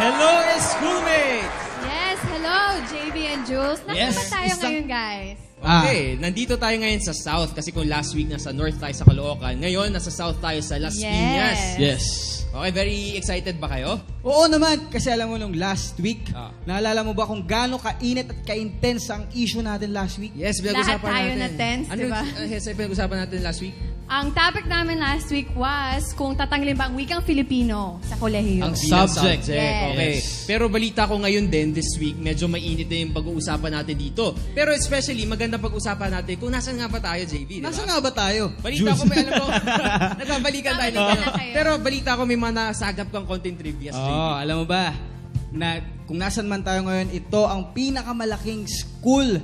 Hello, schoolmates! Yes, hello, JV and Jules. Nasaan tayo ngayon, guys? Okay, nandito tayo ngayon sa South kasi kung last week nasa North tayo sa Caloocan, ngayon nasa South tayo sa Las Piñas. Yes. Okay, very excited ba kayo? Oo naman, kasi alam mo nung last week, naalala mo ba kung gaano kainit at ka-intense ang issue natin last week? Yes, lahat tayo na tense, ano, diba? pinag-usapan natin last week? Ang topic namin last week was kung tatanglin ba ang wikang Filipino sa kolehiyo. Ang subject. Yes. Okay. Pero balita ko ngayon din this week, medyo mainit na yung pag-uusapan natin dito. Pero especially, maganda pag-usapan natin kung nasan nga ba tayo, JV, diba? Nasaan nga ba tayo? Balita ko, may alam ko, nagbabalikan tayo dito. Pero balita ko, may mga nasagap kang content trivia. Alam mo ba, na kung nasan man tayo ngayon, ito ang pinakamalaking school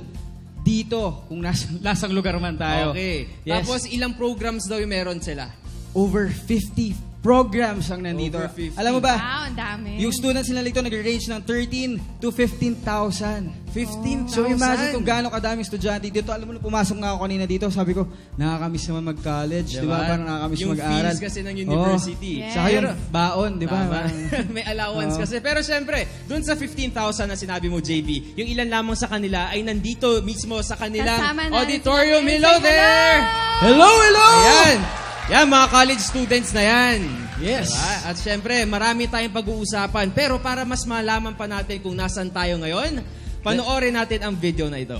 dito, kung nasang lugar man tayo. Okay. Yes. Tapos, ilang programs daw yung meron sila? Over 50 programs ang nandito. Over 50. Alam mo ba? Wow, ang dami. Yung students nila dito nag-range ng 13 to 15,000. 15,000? So imagine kung gaano kadaming estudyante dito. Alam mo, nung pumasok nga ako kanina dito, sabi ko, nakakamiss naman mag-college. Diba? Diba? Parang nakakamiss mag-aral. Yung fees kasi ng university. Yes. Saka yung baon, di ba? May allowance kasi. Pero syempre, dun sa 15,000 na sinabi mo, JV, yung ilan lamang sa kanila ay nandito mismo sa kanilang auditorium. Hello there! Hello, hello! Ayan! Yan, mga college students na yan. Yes. Diba? At syempre, marami tayong pag-uusapan. Pero para mas malaman pa natin kung nasan tayo ngayon, panoorin natin ang video na ito.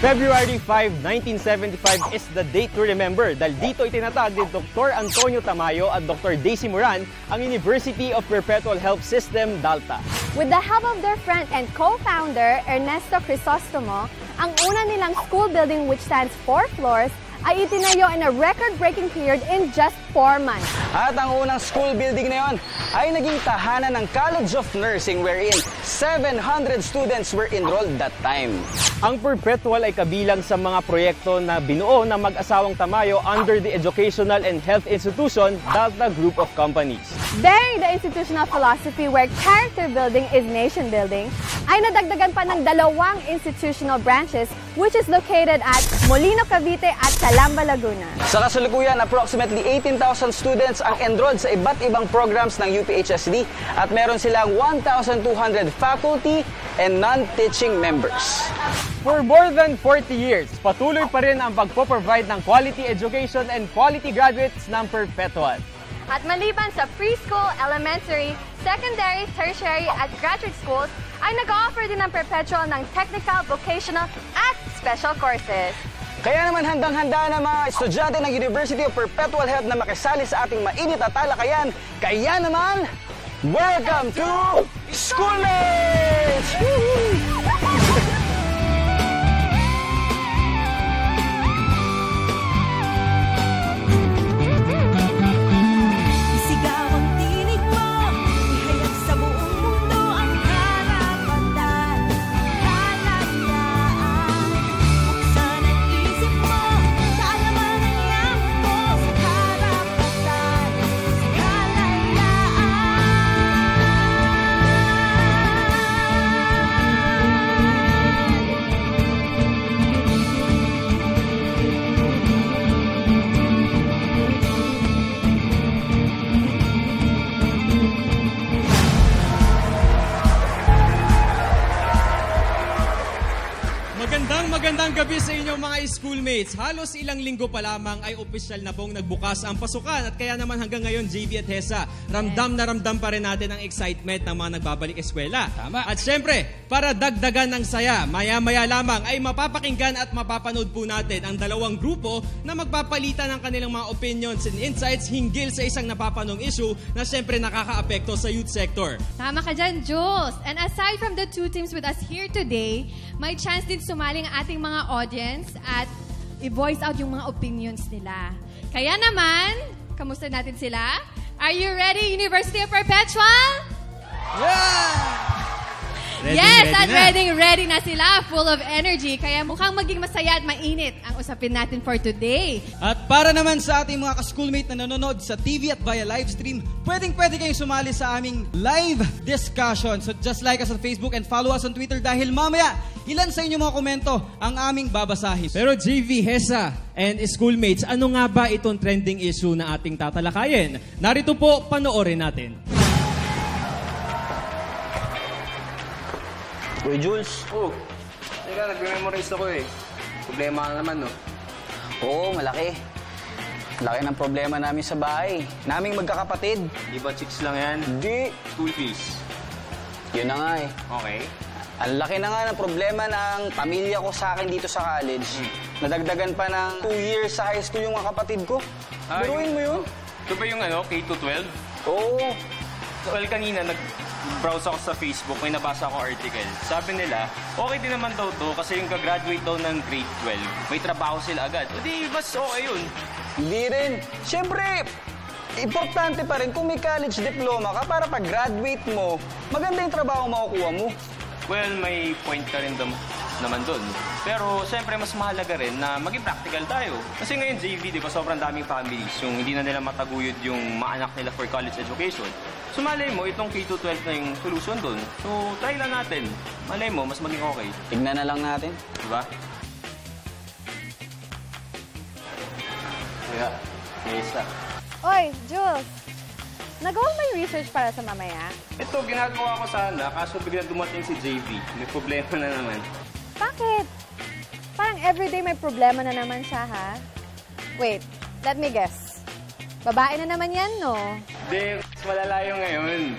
February 5, 1975 is the date to remember dahil dito itinatag ni Dr. Antonio Tamayo at Dr. Daisy Moran ang University of Perpetual Help System, DALTA. With the help of their friend and co-founder, Ernesto Crisostomo, ang una nilang school building which stands 4 floors ay itinayo in a record-breaking period in just 4 months. At ang unang school building na yon ay naging tahanan ng College of Nursing wherein 700 students were enrolled that time. Ang Perpetual ay kabilang sa mga proyekto na binuo ng mag-asawang Tamayo under the Educational and Health Institution, DALTA Group of Companies. Bearing the institutional philosophy where character building is nation building, ay nadagdagan pa ng 2 institutional branches which is located at Molino, Cavite at Calamba, Laguna. Sa kasalukuyan, approximately 18,000 students ang enrolled sa iba't ibang programs ng UPHSD at meron silang 1,200 faculty and non-teaching members. For more than 40 years, patuloy pa rin ang pagpo-provide ng quality education and quality graduates ng Perpetual. At maliban sa preschool, elementary, secondary, tertiary at graduate schools, ay nag-offer din ng Perpetual ng technical, vocational at special courses. Kaya naman handang-handa na mga estudyante ng University of Perpetual Help na makisali sa ating mainit at talakayan. Kaya naman, welcome to Schoolmates! Magandang gabi sa inyong mga schoolmates. Halos ilang linggo pa lamang ay opisyal na pong nagbukas ang pasukan at kaya naman hanggang ngayon, JV at Hesa, ramdam na ramdam pa rin natin ang excitement ng mga nagbabalik eskwela. Tama. At syempre, para dagdagan ng saya, maya-maya lamang ay mapapakinggan at mapapanood po natin ang 2 grupo na magpapalitan ng kanilang mga opinions and insights hinggil sa isang napapanong issue na syempre nakakaapekto sa youth sector. Tama ka dyan, Jules. And aside from the 2 teams with us here today, may chance din sumali ang ating mga audience at i-voice out yung mga opinions nila. Kaya naman, kamusta natin sila? Are you ready, University of Perpetual? Yeah! Ready na sila. Full of energy. Kaya mukhang maging masaya at mainit ang usapin natin for today. At para naman sa ating mga ka-schoolmate na nanonood sa TV at via live stream, pwede kayong sumali sa aming live discussion. So just like us on Facebook and follow us on Twitter dahil mamaya, ilan sa inyong mga komento ang aming babasahin. Pero JV, Hesa, and schoolmates, ano nga ba itong trending issue na ating tatalakayin? Narito po, panoorin natin. Uy, Jules. Oh, teka, nagme-memorize ako eh. Problema na naman, no? Oo, malaki. Laki ng problema namin sa bahay. Naming magkakapatid. Di ba chicks lang yan? Hindi. School fees. Yun na nga eh. Okay. Ang laki na nga ng problema ng pamilya ko sa akin dito sa college. Nadagdagan pa ng 2 years sa high school yung mga kapatid ko. Biruin mo yun? Ito ba yung K-12? Oo. Well, kanina nag-browse ako sa Facebook, may nabasa ako article. Sabi nila, okay din naman daw to kasi yung gagraduate daw ng grade 12, may trabaho sila agad. O di, mas okay yun. Hindi rin. Siyempre, importante pa rin kung may college diploma ka para pag-graduate mo, maganda yung trabaho makukuha mo. Well, may point ka rin naman dun. Pero, siyempre, mas mahalaga rin na maging practical tayo. Kasi ngayon, JV, di ba, sobrang daming families yung hindi na nila mataguyod yung maanak nila for college education. So, malay mo, itong K-12 na yung solution dun. So, try lang natin. Malay mo, mas maging okay. Tignan na lang natin. Diba? Kaya, Mesa. Oy, Jules. Nagawa mo yung research para sa mamaya? Ito, ginagawa ko sana, kaso biglang dumating si JV. May problema na naman. Bakit? Parang everyday may problema na naman siya, ha? Wait, let me guess. Babae na naman yan, no? Hindi, mas malalayo ngayon.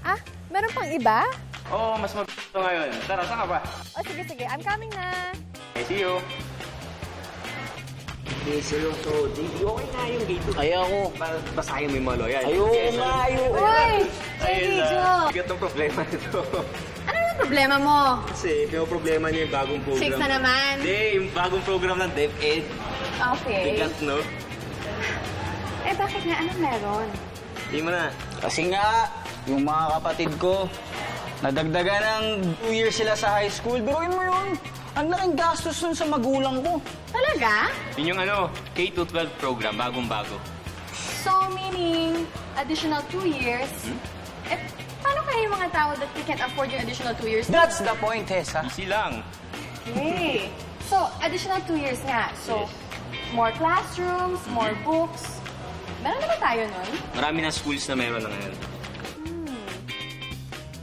Ah, meron pang iba? Oo, mas mabito ngayon. Tara, saan ka ba? O, sige. I'm coming na. Okay, see you. Okay, seryoso. JV, okay na yung gate. Ayoko. Basahin mo yung mga loyan. Ayoko nga, ayoko. Uy! JV, Joe! Bigat ng problema nito. Ano yung problema mo? Kasi, may problema niya yung bagong program. Chicks na naman. Hindi, yung bagong program ng DepEd. Okay. Bigat, no? Eh, bakit nga? Anong meron? Hindi mo na. Kasi nga, yung mga kapatid ko, nadagdagan ng 2 years sila sa high school. Biruin mo yun. Ang laking gastos nun sa magulang ko. Talaga? Yun yung K-12 program, bagong-bago. So, meaning, additional 2 years? Eh, paano kaya yung mga tao that they can't afford yung additional 2 years? That's the point, Tessa. Easy lang. Okay. So, additional 2 years nga. So, more classrooms, more books. Meron na ba tayo nun? Marami na schools na meron na ngayon.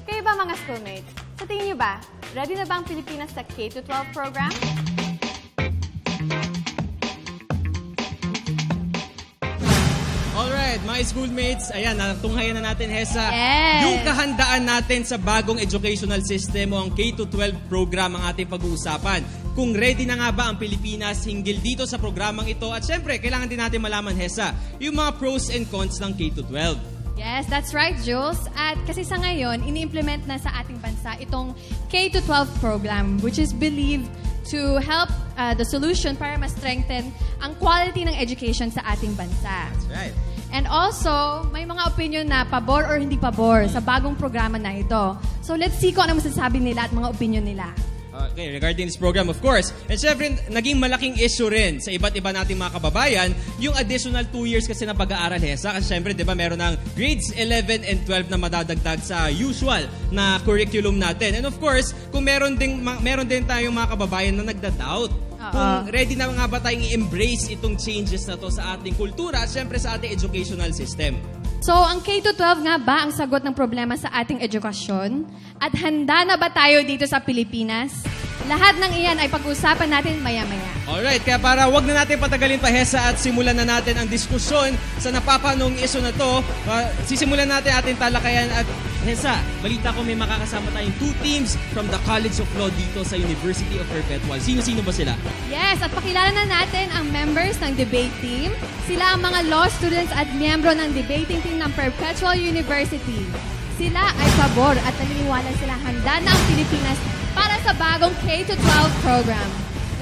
Kayo ba mga schoolmates? Sa tingin niyo ba, ready na ba ang Pilipinas sa K-12 program? Alright, mga schoolmates, ayan, natunghayan na natin, Hesa. Yes. Yung kahandaan natin sa bagong educational system o ang K-12 program ang ating pag-uusapan. Kung ready na nga ba ang Pilipinas hinggil dito sa programang ito. At syempre, kailangan din natin malaman, Hesa, yung mga pros and cons ng K-12. Yes, that's right, Jules. At kasi sa ngayon, ini-implement na sa ating bansa itong K-12 program, which is believed to help the solution para ma-strengthen ang quality ng education sa ating bansa. That's right. And also, may mga opinion na pabor or hindi pabor sa bagong programa na ito. So let's see kung ano masasabi nila at mga opinion nila. Okay, regarding this program, of course. And syempre, naging malaking issue rin sa iba't iba nating mga kababayan yung additional 2 years kasi na pag-aaral, Hesa. Kasi syempre, di ba, meron ng grades 11 and 12 na madadagdag sa usual na curriculum natin. And of course, kung meron din tayong mga kababayan na nagda-doubt kung ready na nga ba tayong i-embrace itong changes na to sa ating kultura at syempre sa ating educational system. So, ang K-12 nga ba ang sagot ng problema sa ating edukasyon? At handa na ba tayo dito sa Pilipinas? Lahat ng iyan ay pag-uusapan natin maya-maya. Alright, kaya para wag na natin patagalin pa, Hesa, at simulan na natin ang diskusyon sa napapanong issue na to. Sisimulan natin ating talakayan at Hesa, balita ko may makakasama tayong 2 teams from the College of Law dito sa University of Perpetual. Sino-sino ba sila? Yes, at pakilala na natin ang members ng debate team. Sila ang mga law students at miyembro ng debating team ng Perpetual University. Sila ay pabor at naniniwala sila handa na ang Pilipinas para sa bagong K-12 program.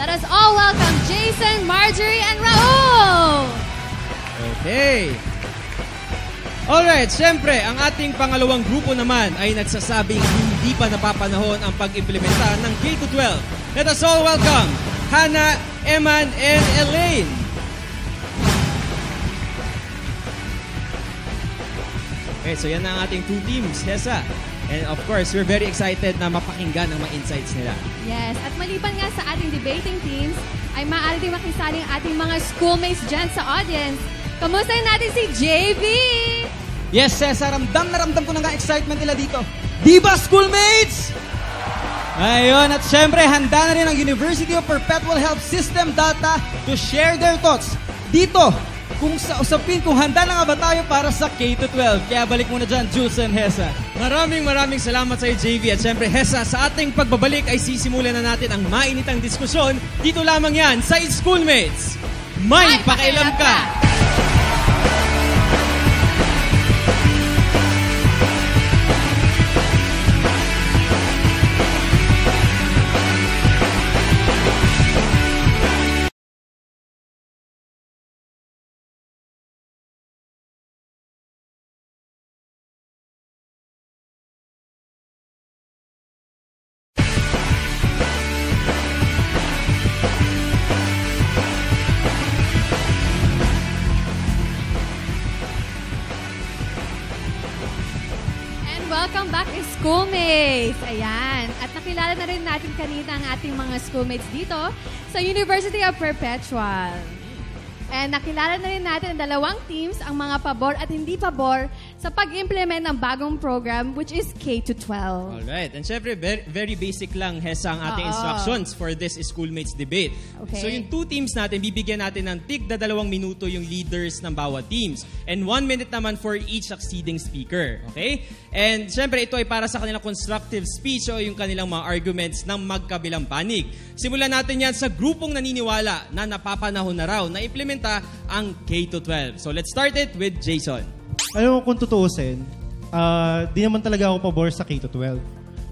Let us all welcome Jason, Marjorie, and Raul! Okay. Alright, syempre, ang ating pangalawang grupo naman ay nagsasabing hindi hindi pa napapanahon ang pag-implementa ng K-12. Let us all welcome Hannah, Eman, and Elaine. Okay, so yan na ang ating two teams, Hessa. And of course, we're very excited na mapakinggan ang mga insights nila. Yes, at maliban nga sa ating debating teams, ay maaari din makisali ang ating mga schoolmates dyan sa audience. Kamustahin natin si JV? Yes, Cesar, ramdam na ramdam ko na nga excitement nila dito. Di ba, schoolmates? Ayun, at syempre, handa na rin ang University of Perpetual Help System data to share their thoughts. Dito, kung sa usapin kung handa na nga ba tayo para sa K-12. Kaya balik muna dyan, Jules and Hessa. Maraming salamat sa iyo, JV. At syempre, Hessa, sa ating pagbabalik ay sisimulan na natin ang mainitang diskusyon. Dito lamang yan sa It's Schoolmates. May pakialam ka! Welcome back, schoolmates! Ayan. At nakilala na rin natin kanina ang ating mga schoolmates dito sa University of Perpetual. And nakilala na rin natin ang dalawang teams, ang mga pabor at hindi pabor sa pag-implement ng bagong program, which is K-12. Alright. And syempre, very basic lang, Hessa, ang ating instructions for this schoolmates debate. Okay. So yung two teams natin, bibigyan natin ng tig 2 minuto yung leaders ng bawat teams. And 1 minute naman for each succeeding speaker. Okay? And syempre, ito ay para sa kanilang constructive speech o yung kanilang mga arguments ng magkabilang panig. Simulan natin yan sa grupong naniniwala na napapanahon na raw na implementa ang K-12. So let's start it with Jason. Alam mo, kung tutuusin, di naman talaga ako pabor sa K-12.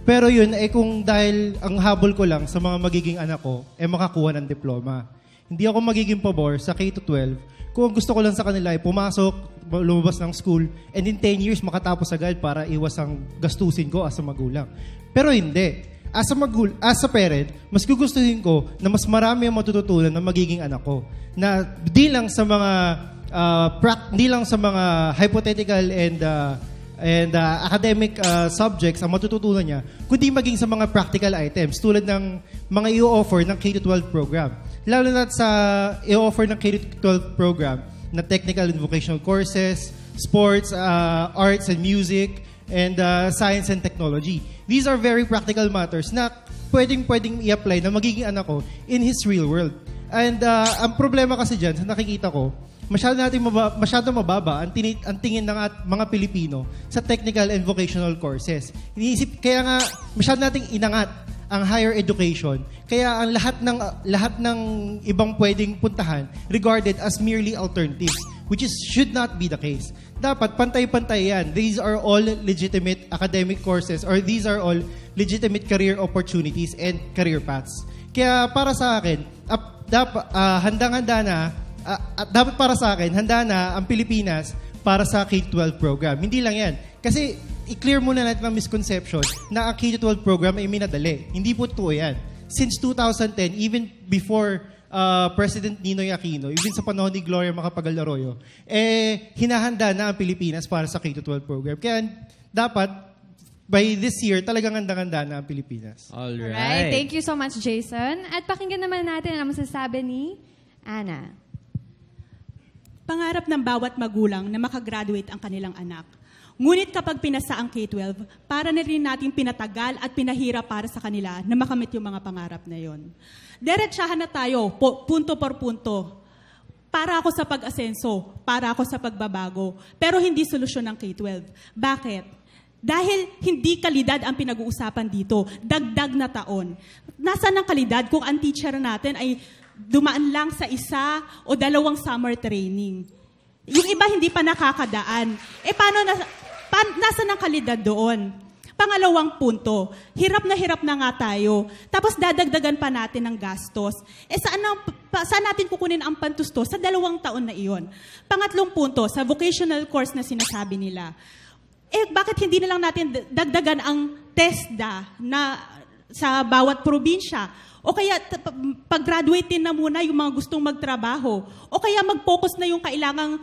Pero yun, kung dahil ang habol ko lang sa mga magiging anak ko, makakuha ng diploma. Hindi ako magiging pabor sa K-12 kung gusto ko lang sa kanila ay pumasok, lumabas ng school, and in 10 years makatapos agad para iwas ang gastusin ko as a magulang. Pero hindi. As a parent, mas gugustuhin ko na mas marami ang matututunan na magiging anak ko. Na di lang sa mga hypothetical and academic subjects ang matututunan niya, kundi maging sa mga practical items tulad ng mga i-offer ng K-12 program. Lalo na sa i-offer ng K-12 program na technical and vocational courses, sports, arts and music, and science and technology. These are very practical matters na pwedeng i-apply na magiging anak ko in his real world. And ang problema kasi dyan, sa nakikita ko, masyado mababa ang tingin ng mga Pilipino sa technical and vocational courses. Kaya nga, masyado nating inangat ang higher education. Kaya ang lahat ng ibang pwedeng puntahan regarded as merely alternatives, which should not be the case. Dapat pantay-pantay yan. These are all legitimate academic courses or these are all legitimate career opportunities and career paths. Kaya para sa akin, dapat para sa akin, handa na ang Pilipinas para sa K-12 program. Hindi lang yan. Kasi i-clear muna natin ang misconception na ang K-12 program ay minadali. Hindi po totoo yan. Since 2010, even before President Ninoy Aquino, even sa panahon ni Gloria Macapagal-Arroyo, hinahanda na ang Pilipinas para sa K-12 program. Kaya dapat, by this year, talagang handa-handa na ang Pilipinas. Alright. Thank you so much, Jason. At pakinggan naman natin ang masasabi ni Ana. Pangarap ng bawat magulang na makagraduate ang kanilang anak. Ngunit kapag pinasa ang K-12, para na rin natin pinatagal at pinahirap para sa kanila na makamit yung mga pangarap na yon. Diretsahan na tayo, punto por punto. Para ako sa pag-asenso, para ako sa pagbabago, pero hindi solusyon ng K-12. Bakit? Dahil hindi kalidad ang pinag-uusapan dito, dagdag na taon. Nasaan ang kalidad kung ang teacher natin ay dumaan lang sa 1 o 2 summer training? Yung iba hindi pa nakakadaan. Nasaan ang kalidad doon? Pangalawang punto, hirap na nga tayo. Tapos dadagdagan pa natin ng gastos. Saan natin kukunin ang pantusto sa 2 taon na iyon? Pangatlong punto, sa vocational course na sinasabi nila. bakit hindi na lang natin dagdagan ang TESDA na sa bawat probinsya? O kaya pag-graduate din na muna yung mga gustong magtrabaho. O kaya mag-focus na yung kailangang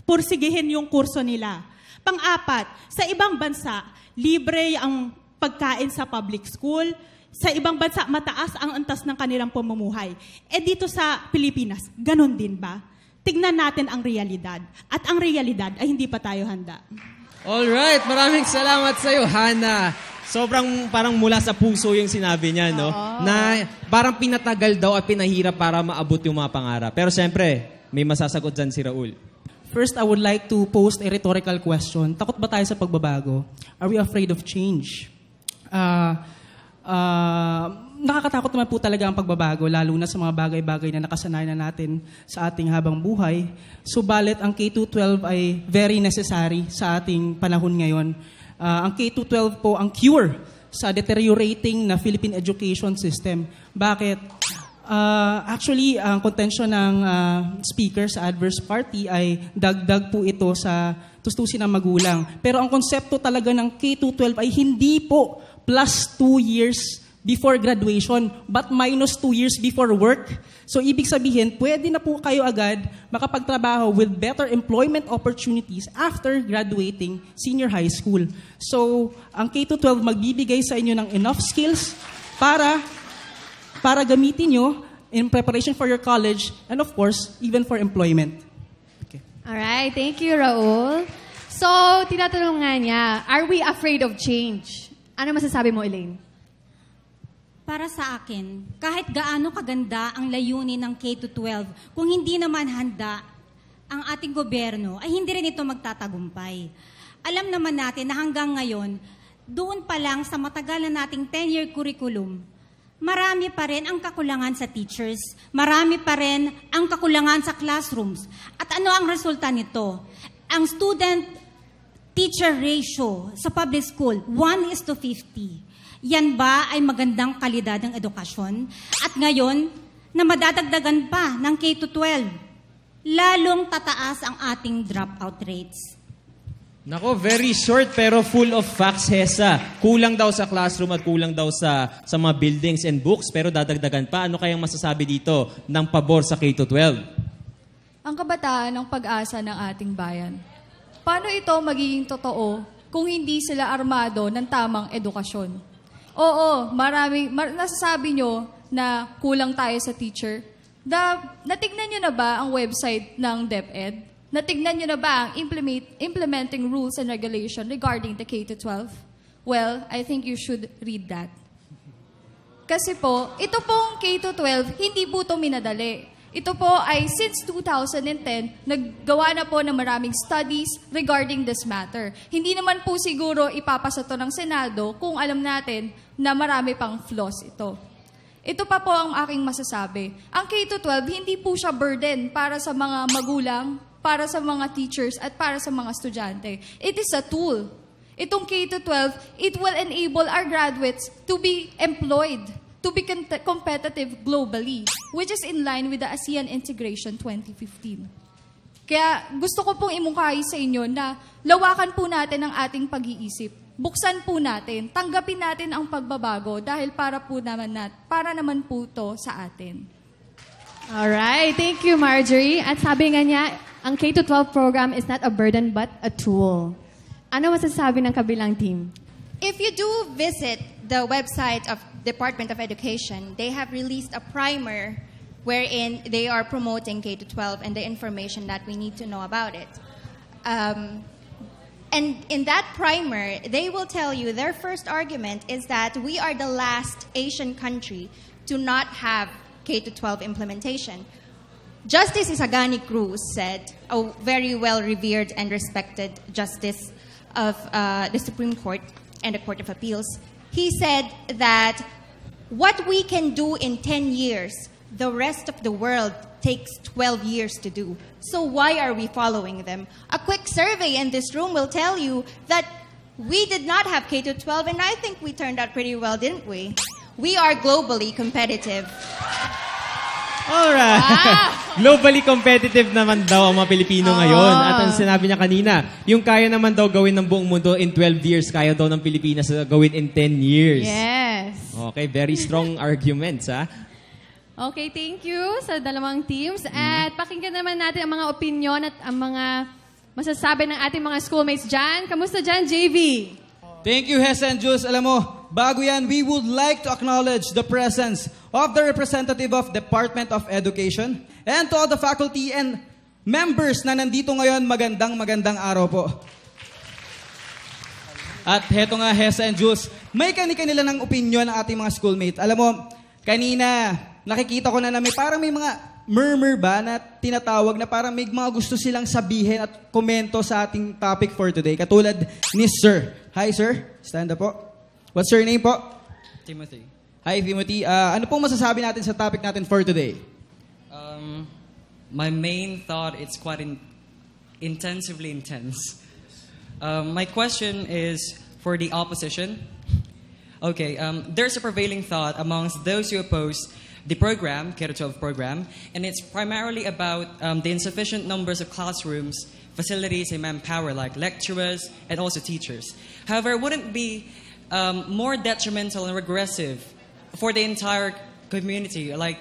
pursigihin yung kurso nila. Pang-apat, sa ibang bansa, libre ang pagkain sa public school. Sa ibang bansa, mataas ang antas ng kanilang pamumuhay. Dito sa Pilipinas, ganun din ba? Tignan natin ang realidad. At ang realidad ay hindi pa tayo handa. Alright, maraming salamat sa iyo, Hana. Sobrang parang mula sa puso yung sinabi niya, no? Na parang pinatagal daw at pinahirap para maabot yung mga pangarap. Pero siyempre, may masasagot dyan si Raul. First, I would like to pose a rhetorical question. Takot ba tayo sa pagbabago? Are we afraid of change? Nakakatakot naman po talaga ang pagbabago, lalo na sa mga bagay-bagay na nakasanayan na natin sa ating habang buhay. Subalit, ang K-12 ay very necessary sa ating panahon ngayon. Ang K-12 po ang cure sa deteriorating na Philippine education system. Bakit? Actually, ang contention ng speaker sa adverse party ay dagdag po ito sa tustusin ng magulang. Pero ang konsepto talaga ng K-12 ay hindi po plus 2 years before graduation, but minus 2 years before work. So, ibig sabihin, pwede na po kayo agad makapagtrabaho with better employment opportunities after graduating senior high school. So, ang K-12 magbibigay sa inyo ng enough skills para gamitin nyo in preparation for your college and, of course, even for employment. Okay. Alright, thank you, Raul. So, tinatanong nga niya, are we afraid of change? Ano masasabi mo, Elaine? Para sa akin, kahit gaano kaganda ang layunin ng K-12, kung hindi naman handa ang ating gobyerno, ay hindi rin ito magtatagumpay. Alam naman natin na hanggang ngayon, doon pa lang sa matagal na nating 10-year curriculum, marami pa rin ang kakulangan sa teachers, marami pa rin ang kakulangan sa classrooms. At ano ang resulta nito? Ang student-teacher ratio sa public school, 1:50. Yan ba ay magandang kalidad ng edukasyon? At ngayon, na madadagdagan pa ng K-12, lalong tataas ang ating dropout rates. Nako, very short pero full of facts, Hesa. Kulang daw sa classroom at kulang daw sa mga buildings and books, pero dadagdagan pa. Ano kayang masasabi dito ng pabor sa K-12? Ang kabataan ang pag-asa ng ating bayan. Paano ito magiging totoo kung hindi sila armado ng tamang edukasyon? Oo, nasasabi nyo na kulang tayo sa teacher. Natignan nyo na ba ang website ng DepEd? Natignan nyo na ba ang implementing rules and regulation regarding the K-12? Well, I think you should read that. Kasi po, ito pong K-12, hindi po ito minadali. Ito po ay since 2010, naggawa na po ng maraming studies regarding this matter. Hindi naman po siguro ipapasa to ng Senado kung alam natin na marami pang flaws ito. Ito pa po ang aking masasabi. Ang K-12, hindi po siya burden para sa mga magulang, para sa mga teachers, at para sa mga estudyante. It is a tool. Itong K-12, it will enable our graduates to be employed, to be competitive globally, which is in line with the ASEAN Integration 2015. Kaya gusto ko pong imungkahi sa inyo na lawakan po natin ang ating pag-iisip. Buksan po natin, tanggapin natin ang pagbabago dahil para naman po to sa atin. Alright, thank you, Marjorie. At sabi nga niya, ang K-12 program is not a burden but a tool. Ano masasabi ng kabilang team? If you do visit the website of Department of Education, they have released a primer wherein they are promoting K-12 and the information that we need to know about it. And in that primer, they will tell you their first argument is that we are the last Asian country to not have K-12 implementation. Justice Isagani Cruz said, a very well-revered and respected justice of the Supreme Court and the Court of Appeals, he said that what we can do in 10 years, the rest of the world takes 12 years to do. So why are we following them? A quick survey in this room will tell you that we did not have K-12, and I think we turned out pretty well, didn't we? We are globally competitive. Alright. Globally competitive naman daw ang mga Pilipino ngayon. At ang sinabi niya kanina, yung kaya naman daw gawin ng buong mundo in 12 years, kaya daw ng Pilipinas gawin in 10 years. Yes. Okay, very strong arguments, ha? Okay, thank you sa dalawang teams. At pakinggan naman natin ang mga opinion at ang mga masasabi ng ating mga schoolmates dyan. Kamusta dyan, JV? Thank you, Hess and Jules. Alam mo, bago yan, we would like to acknowledge the presence of the representative of Department of Education and to all the faculty and members na nandito ngayon. Magandang araw po. At heto nga, Hess and Jules, may kani-kanila ng opinion ng ating mga schoolmates. Alam mo, kanina, nakikita ko na may parang may mga murmur ba na tinatawag na parang may mga gusto silang sabihin at komento sa ating topic for today. Katulad ni Sir. Hi, Sir. Stand up po. What's your name po? Timothy. Hi, Timothy. Ano pong masasabi natin sa topic natin for today? My main thought, it's quite intensively intense. My question is for the opposition. Okay, there's a prevailing thought amongst those who oppose the program, K-12 program, and it's primarily about the insufficient numbers of classrooms, facilities, and manpower like lecturers and also teachers. However, wouldn't it be more detrimental and regressive for the entire community, like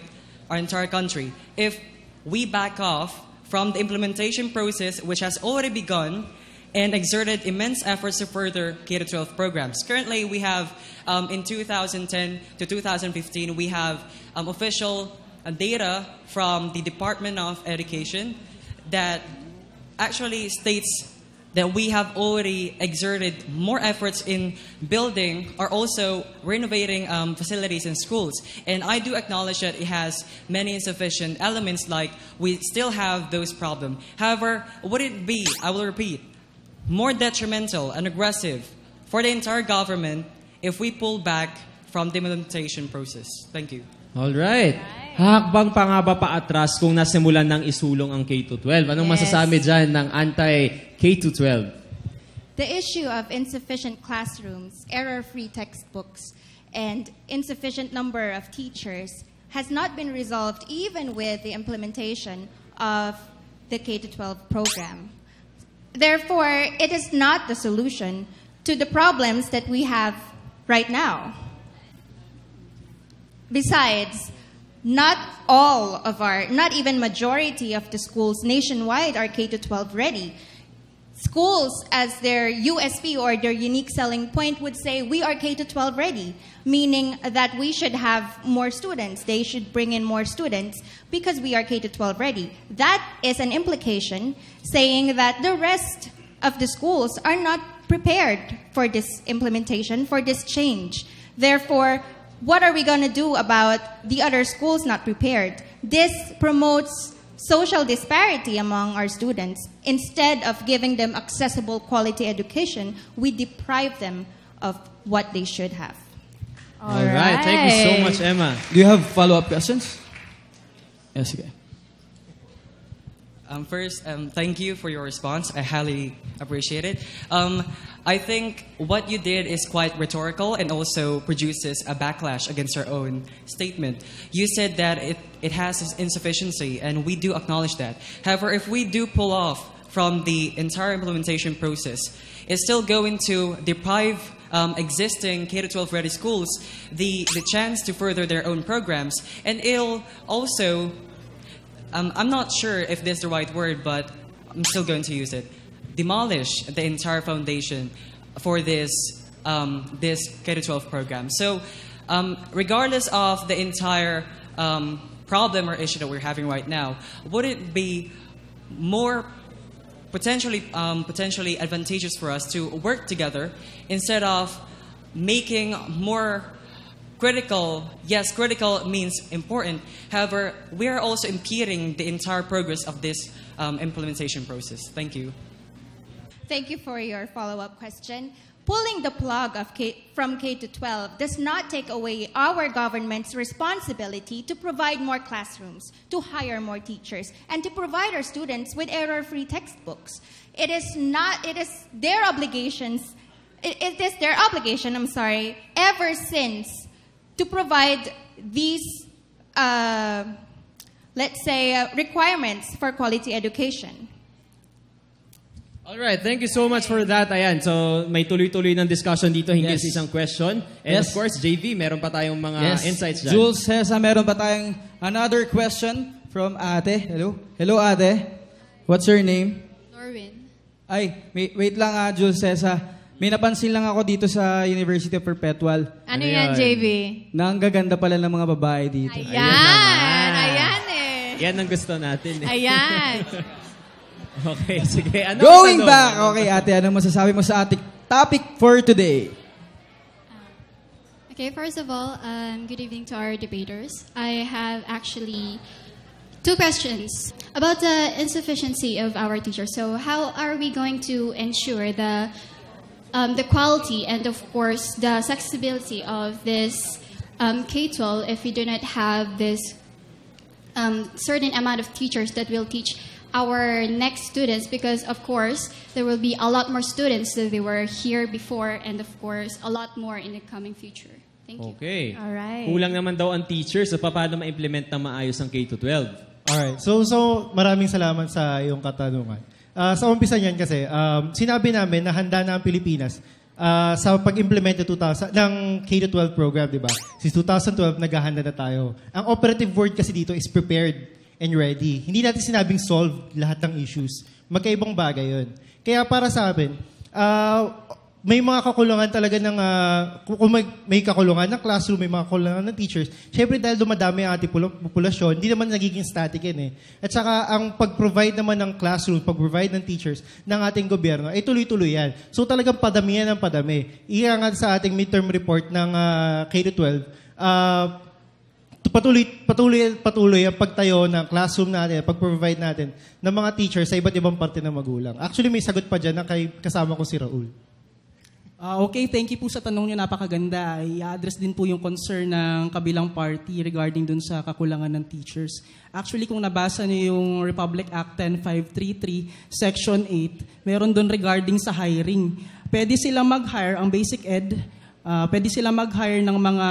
our entire country, if we back off from the implementation process which has already begun and exerted immense efforts to further K-12 programs. Currently, we have, in 2010 to 2015, we have official data from the Department of Education that actually states that we have already exerted more efforts in building or also renovating facilities in schools. And I do acknowledge that it has many insufficient elements, like we still have those problems. However, would it be, I will repeat, more detrimental and aggressive for the entire government if we pull back from the implementation process? Thank you. Alright. Hakbang pa nga ba paatras kung nasimulan ng isulong ang K-12? Anong masasabi dyan ng anti-K-12? The issue of insufficient classrooms, error-free textbooks, and insufficient number of teachers has not been resolved even with the implementation of the K-12 program. Therefore, it is not the solution to the problems that we have right now. Besides, not even majority of the schools nationwide are K-12 ready. Schools, as their USP or their unique selling point, would say we are K-12 ready, meaning that we should have more students. They should bring in more students because we are K-12 ready. That is an implication saying that the rest of the schools are not prepared for this implementation, for this change. Therefore, what are we going to do about the other schools not prepared? This promotes social disparity among our students. Instead of giving them accessible quality education, we deprive them of what they should have. All right. Thank you so much, Emma. Do you have follow-up questions? Yes, okay. First, thank you for your response. I highly appreciate it. I think what you did is quite rhetorical and also produces a backlash against your own statement. You said that it has insufficiency, and we do acknowledge that. However, if we do pull off from the entire implementation process, it's still going to deprive existing K-12 ready schools the chance to further their own programs, and it'll also I'm not sure if this is the right word, but I'm still going to use it. Demolish the entire foundation for this K-12 program. So, regardless of the entire problem or issue that we're having right now, would it be more potentially advantageous for us to work together instead of making more critical? Yes, critical means important. However, we are also impeding the entire progress of this implementation process. Thank you. Thank you for your follow-up question. Pulling the plug from K-12 does not take away our government's responsibility to provide more classrooms, to hire more teachers, and to provide our students with error-free textbooks. It is their obligation, ever since, to provide these let's say, requirements for quality education. Alright, thank you so much for that. Ayan, so may tuloy-tuloy ng discussion dito hinggil Yes. sa isang question. And Yes. of course, JV, meron pa tayong mga insights dyan. Jules Hesa, meron pa tayong another question from ate. Hello? Hello, ate. What's your name? Norwin. Ay, wait lang Jules Hesa. May napansin lang ako dito sa University of Perpetual. Ano yan, JV? Na ang gaganda pala ng mga babae dito. Ayan eh. Yan ang gusto natin. Ayan. Okay, sige. Ano Going tanong? back, okay ate, ano masasabi mo sa ating topic for today? Okay, first of all, good evening to our debaters. I have actually 2 questions about the insufficiency of our teachers. So how are we going to ensure the quality and, of course, the accessibility of this K-12 if we do not have this certain amount of teachers that will teach our next students, because of course there will be a lot more students than they were here before, and of course a lot more in the coming future. Thank you. Okay. Alright. Kulang naman daw ang teachers sa paano ma-implement ng maayos ang K-12. Alright. So maraming salamat sa iyong katanungan. Sa umpisa niyan kasi, sinabi namin na handa na ang Pilipinas sa pag-implement ng K-12 program, di ba? Since 2012, naghahanda na tayo. Ang operative word kasi dito is prepared and ready. Hindi natin sinabing solve lahat ng issues. Magkaibang bagay yun. Kaya para sa amin, may mga kakulangan talaga ng, kung may kakulangan ng classroom, may mga kakulangan ng teachers, syempre dahil dumadami ang ating populasyon, hindi naman nagiging static yan eh. At saka ang pag-provide naman ng classroom, pag-provide ng teachers ng ating gobyerno, ay tuloy-tuloy yan. So talagang padamihan ng padami. Iangat sa ating midterm report ng K-12, patuloy ang pagtayo ng classroom natin, pag-provide natin ng mga teachers sa iba't ibang parte ng magulang. Actually, may sagot pa dyan na kasama ko si Raul. Okay, thank you po sa tanong niyo, napakaganda. I-address din po yung concern ng kabilang party regarding dun sa kakulangan ng teachers. Actually, kung nabasa niyo yung Republic Act 10533, Section 8, meron dun regarding sa hiring. Pwede silang mag-hire ang basic ed, pwede sila mag-hire ng mga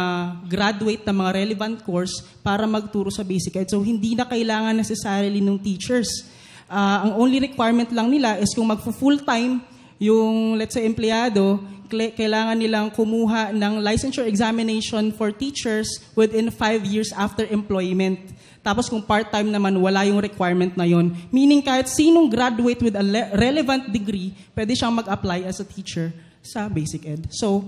graduate na mga relevant course para magturo sa basic ed. So, hindi na kailangan necessarily ng teachers. Ang only requirement lang nila is kung magpo-full-time yung, let's say, empleyado, kailangan nilang kumuha ng licensure examination for teachers within 5 years after employment. Tapos kung part-time naman, wala yung requirement na yon. Meaning kahit sinong graduate with a relevant degree, pwede siyang mag-apply as a teacher sa basic ed. So,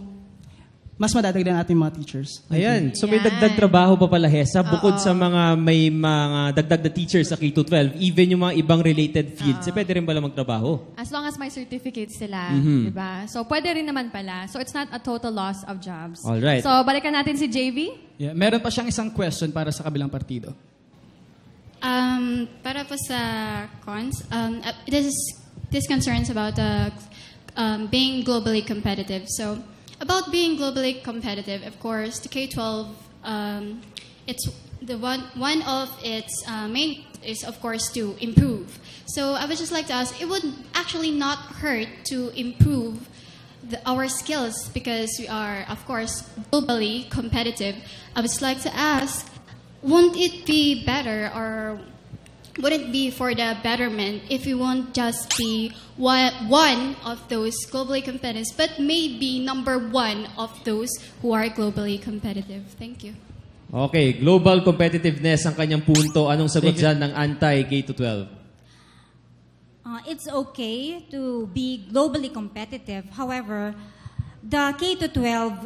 mas madadagdagan natin mga teachers. Ayan. So may dagdag trabaho pa pala, Hesa. Bukod sa may mga dagdag na teachers sa K-12, even yung mga ibang related fields, pwede rin pala magtrabaho. As long as may certificates sila, Mhm. diba? So, pwede rin naman pala. So, it's not a total loss of jobs. Alright. So, balikan natin si JV. Yeah, meron pa siyang isang question para sa kabilang partido. Para po sa cons, this concerns about being globally competitive. So, about being globally competitive, of course, the K-12, it's the one of its main is, of course, to improve. So I would just like to ask, it would actually not hurt to improve our skills because we are, of course, globally competitive. I would just like to ask, won't it be better or would it be for the betterment if we won't just be one of those globally competitive, but maybe number one of those who are globally competitive? Thank you. Okay, global competitiveness ang kanyang punto. Anong sagot dyan ng anti-K-12? It's okay to be globally competitive. However, the K-12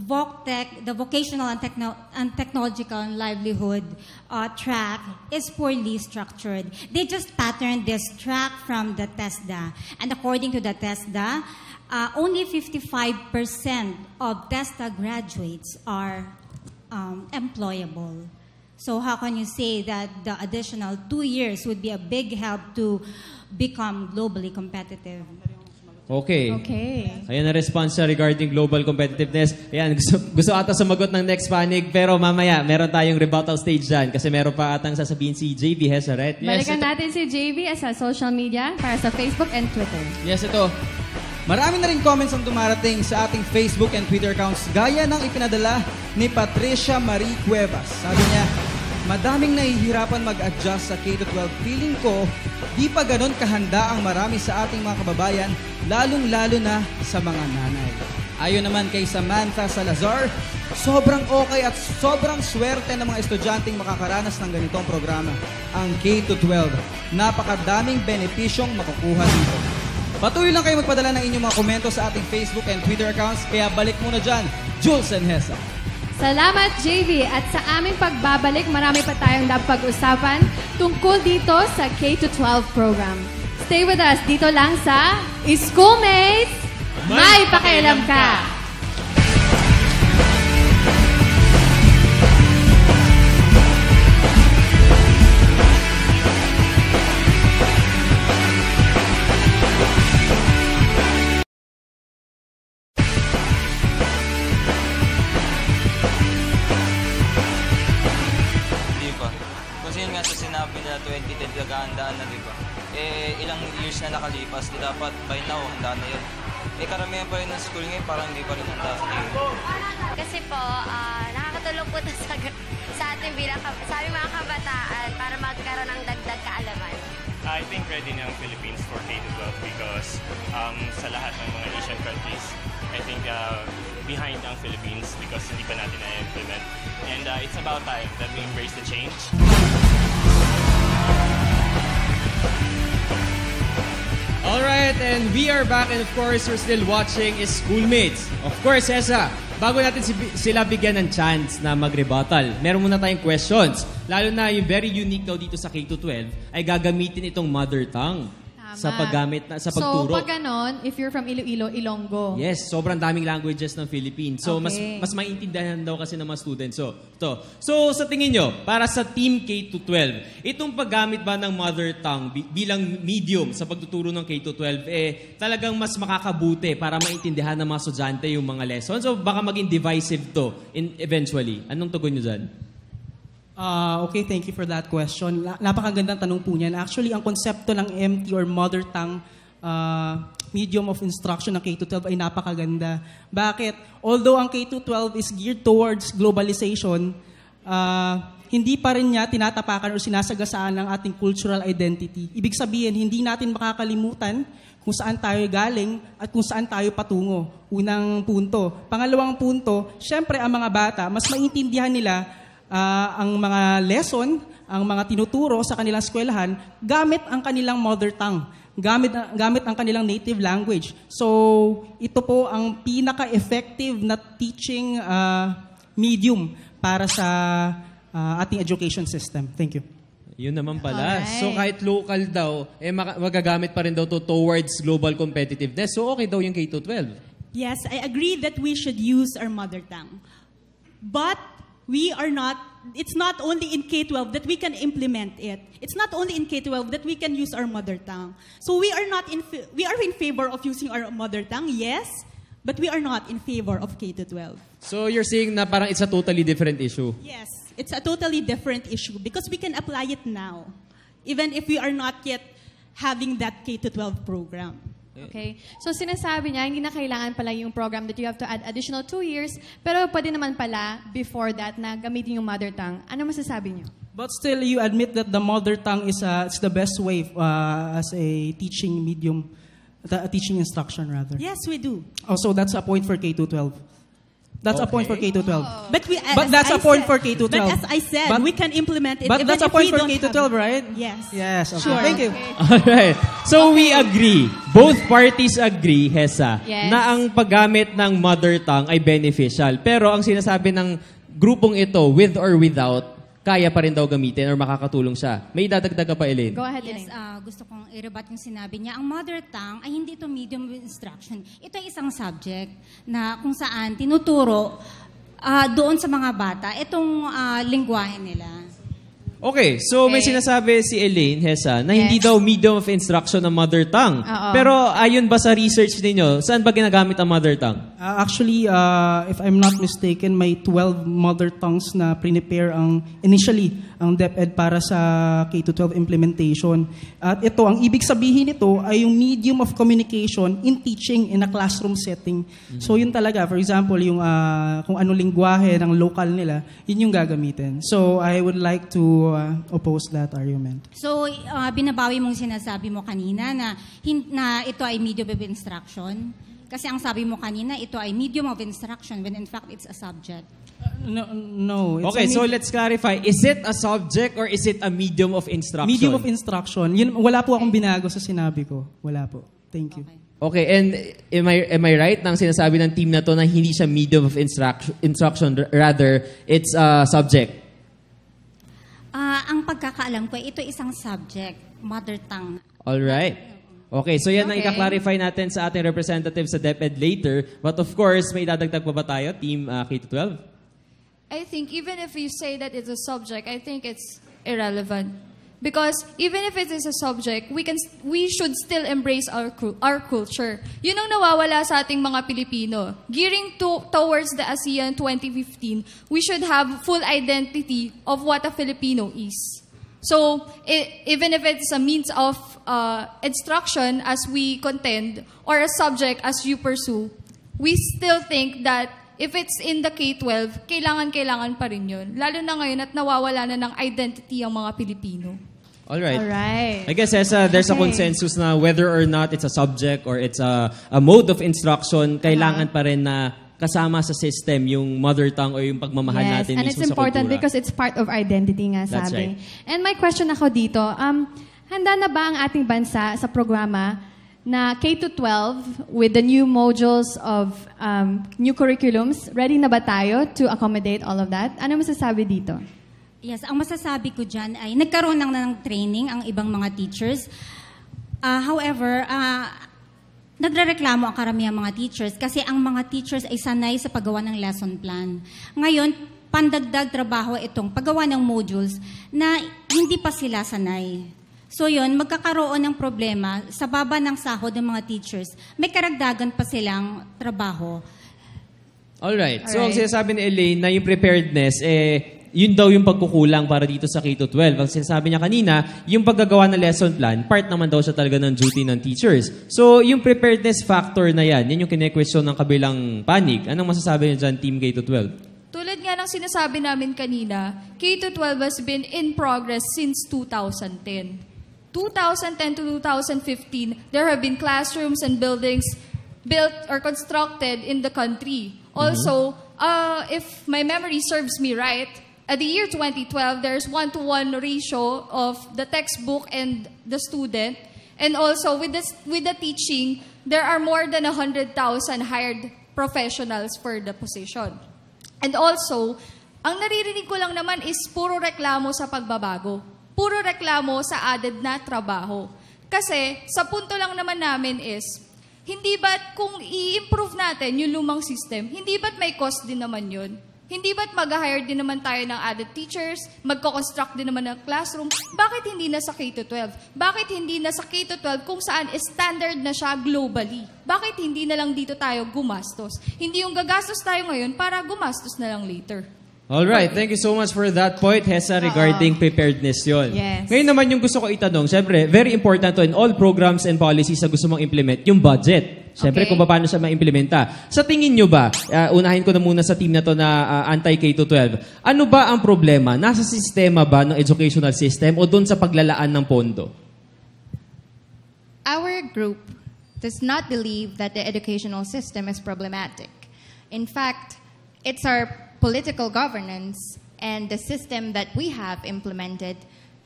VocTech, the vocational and technological and livelihood track is poorly structured. They just patterned this track from the TESDA. And according to the TESDA, only 55% of TESDA graduates are employable. So how can you say that the additional 2 years would be a big help to become globally competitive? Okay. Ayan ang response siya regarding global competitiveness. Ayan, gusto ata sumagot ng next panig, pero mamaya, meron tayong rebuttal stage dyan kasi meron pa atang sasabihin si JV Hesa, right? Balikan natin si JV sa social media para sa Facebook and Twitter. Yes, ito. Marami na rin comments ang dumarating sa ating Facebook and Twitter accounts gaya ng ipinadala ni Patricia Marie Cuevas. Sabi niya, madaming nahihirapan mag-adjust sa K-12. Feeling ko, di pa ganun kahanda ang marami sa ating mga kababayan, lalong-lalo na sa mga nanay. Ayon naman kay Samantha Salazar, sobrang okay at sobrang swerte ng mga estudyanteng makakaranas ng ganitong programa, ang K-12. Napakadaming benepisyong makukuha dito. Patuloy lang kayo magpadala ng inyong mga komento sa ating Facebook and Twitter accounts, kaya balik muna dyan, Jules and Hesa. Salamat, JV. At sa aming pagbabalik, marami pa tayong dapat pag-usapan tungkol dito sa K-12 program. Stay with us dito lang sa Schoolmates, May Pakialam Ka! Sinabi nila 2010 naghahandaan na, di ba? Ilang years na nakalipas, di dapat by now handa na yun. Karamihan pa rin ng school ngayon, parang hindi pa rin handa sa tingin. Kasi po, nakakatulong po sa ating bilang sa aming mga kabataan para magkaroon ng dagdag kaalaman. I think ready na ang Philippines for K-12 because sa lahat ng mga Asian countries, I think behind ang Philippines because hindi pa natin na-implement. And it's about time that we embrace the change. Alright, and we are back and of course, we're still watching is Schoolmates. Of course, Hesa, bago natin sila bigyan ng chance na mag-rebuttal, meron muna tayong questions. Lalo na yung very unique daw dito sa K-12 ay gagamitin itong mother tongue sa paggamit, sa pagturo. So, pag ganon, if you're from Iloilo, Ilonggo. Yes, sobrang daming languages ng Philippines. So, Okay. mas maintindihan daw kasi ng mga students. So, sa tingin nyo, para sa Team K-12, itong paggamit ba ng mother tongue bilang medium sa pagtuturo ng K-12, talagang mas makakabuti para maintindihan ng mga estudyante yung mga lessons? So, baka maging divisive to eventually. Anong tugon nyo dyan? Okay, thank you for that question. Napakagandang tanong po niyan. Actually, ang konsepto ng MT or mother tongue medium of instruction ng K-12 ay napakaganda. Bakit? Although ang K-12 is geared towards globalization, hindi pa rin niya tinatapakan o sinasagasaan ng ating cultural identity. Ibig sabihin, hindi natin makakalimutan kung saan tayo galing at kung saan tayo patungo. Unang punto. Pangalawang punto, syempre ang mga bata, mas maintindihan nila ang mga lesson, ang mga tinuturo sa kanilang eskwelahan gamit ang kanilang mother tongue, gamit ang kanilang native language. So, ito po ang pinaka-effective na teaching medium para sa ating education system. Thank you. Yun naman pala. Alright. So kahit local daw, magagamit pa rin daw to towards global competitiveness. So okay daw yung K-12. Yes, I agree that we should use our mother tongue. But we are not, it's not only in K-12 that we can implement it. It's not only in K-12 that we can use our mother tongue. So we are in favor of using our mother tongue, yes, but we are not in favor of K-12. So you're saying na parang it's a totally different issue? Yes, it's a totally different issue because we can apply it now, even if we are not yet having that K-12 program. Okay. So sinasabi niya, hindi na kailangan pala yung program that you have to add additional 2 years, pero pwede naman pala before that na gamitin yung mother tongue. Ano masasabi niyo? But still, you admit that the mother tongue is it's the best way as a teaching medium, a teaching instruction rather. Yes, we do. Oh, so that's a point for K-12. That's a point for K-12. But that's a point for K-12. But as I said, we can implement it. But even that's a if point we for don't K-12, have right? Yes. Yes. Okay. Sure. Thank you. Alright. So we agree. Both parties agree, Hesa, Yes. na ang paggamit ng mother tongue ay beneficial. Pero ang sinasabi ng grupong ito, with or without, kaya pa rin daw gamitin or makakatulong siya. May dadagdag ka pa, Elaine? Go ahead, Yes, gusto kong i-rebut yung sinabi niya. Ang mother tongue ay hindi ito medium of instruction. Ito ay isang subject na kung saan tinuturo doon sa mga bata itong lingwahe nila. Okay, so may sinasabi si Elaine, Hesa, na hindi daw medium of instruction ang mother tongue. Pero ayon ba sa research ninyo, saan ba ginagamit ang mother tongue? Actually, if I'm not mistaken, may 12 mother tongues na prepare initially ang DepEd para sa K-12 implementation. At ito, ang ibig sabihin nito ay yung medium of communication in teaching in a classroom setting. So yun talaga, for example, yung kung anong lingwahe ng local nila, yun yung gagamitin. So I would like to oppose that argument. So, binabawi mong sinasabi mo kanina na ito ay medium of instruction. Kasi ang sabi mo kanina, ito ay medium of instruction when in fact it's a subject. No. Okay, so let's clarify. Is it a subject or is it a medium of instruction? Medium of instruction. Yun, wala po akong binago sa sinabi ko. Wala po. Thank you. Okay, and am I right nang sinasabi ng team na to na hindi siya medium of instruction, rather it's a subject? Ang pagkakaalam ko, ito isang subject, mother tongue. All right. Okay, so yan ang ika-clarify natin sa ating representative sa DepEd later. But of course, may idadagdag pa ba tayo, Team K-12? I think even if you say that it's a subject, I think it's irrelevant. Because even if it is a subject, we should still embrace our culture. Yun ang nawawala sa ating mga Pilipino. Gearing towards the ASEAN 2015, we should have full identity of what a Filipino is. So, even if it's a means of instruction as we contend, or a subject as you pursue, we still think that if it's in the K-12, kailangan pa rin yun. Lalo na ngayon at nawawala na ng identity ang mga Pilipino. Alright. Alright. I guess there's a consensus na whether or not it's a subject or it's a mode of instruction, kailangan pa rin na kasama sa system yung mother tongue o yung pagmamahal natin and mismo it's sa important kultura. because it's part of our identity nga, That's sabi. right. And my question ako dito, handa na ba ang ating bansa sa programa na K-12 with the new modules of new curriculums? Ready na ba tayo to accommodate all of that? Ano masasabi dito? Yes, ang masasabi ko dyan ay nagkaroon ng training ang ibang mga teachers. However, nagrereklamo ang karamihang mga teachers kasi ang mga teachers ay sanay sa paggawa ng lesson plan. Ngayon, pandagdag trabaho itong paggawa ng modules na hindi pa sila sanay. So yun, magkakaroon ng problema sa baba ng sahod ng mga teachers. May karagdagan pa silang trabaho. Alright. So, ang sinasabi ni Elaine na yung preparedness, yun daw yung pagkukulang para dito sa K-12. Ang sinasabi niya kanina, yung paggagawa ng lesson plan, part naman daw siya talaga ng duty ng teachers. So, yung preparedness factor na yan yung kine-question ng kabilang panig. Anong masasabi niyo dyan, Team K-12? Tulad nga ng sinasabi namin kanina, K-12 has been in progress since 2010. 2010 to 2015, there have been classrooms and buildings built or constructed in the country. Also, if my memory serves me right, at the year 2012, there's 1-to-1 ratio of the textbook and the student. And also, with the teaching, there are more than 100,000 hired professionals for the position. And also, ang naririnig ko lang naman is puro reklamo sa pagbabago. Puro reklamo sa added na trabaho. Kasi, sa punto lang naman namin is, hindi ba't kung i-improve natin yung lumang system, hindi ba't may cost din naman yun? Hindi ba't mag-hire din naman tayo ng added teachers, magko-construct din naman ng classroom? Bakit hindi na sa K-12? Bakit hindi na sa K-12 kung saan standard na siya globally? Bakit hindi na lang dito tayo gumastos? Hindi yung gagastos tayo ngayon para gumastos na lang later. Alright, thank you so much for that point, Hessa, regarding preparedness yun. Yes. Ngayon naman yung gusto ko itanong, syempre, very important to in all programs and policies na gusto mong implement, yung budget. Syempre, kung paano siya ma-implementa. Sa tingin nyo ba, unahin ko na muna sa team na to na anti-K-12, ano ba ang problema? Nasa sistema ba ng educational system o doon sa paglalaan ng pondo? Our group does not believe that the educational system is problematic. In fact, it's our political governance and the system that we have implemented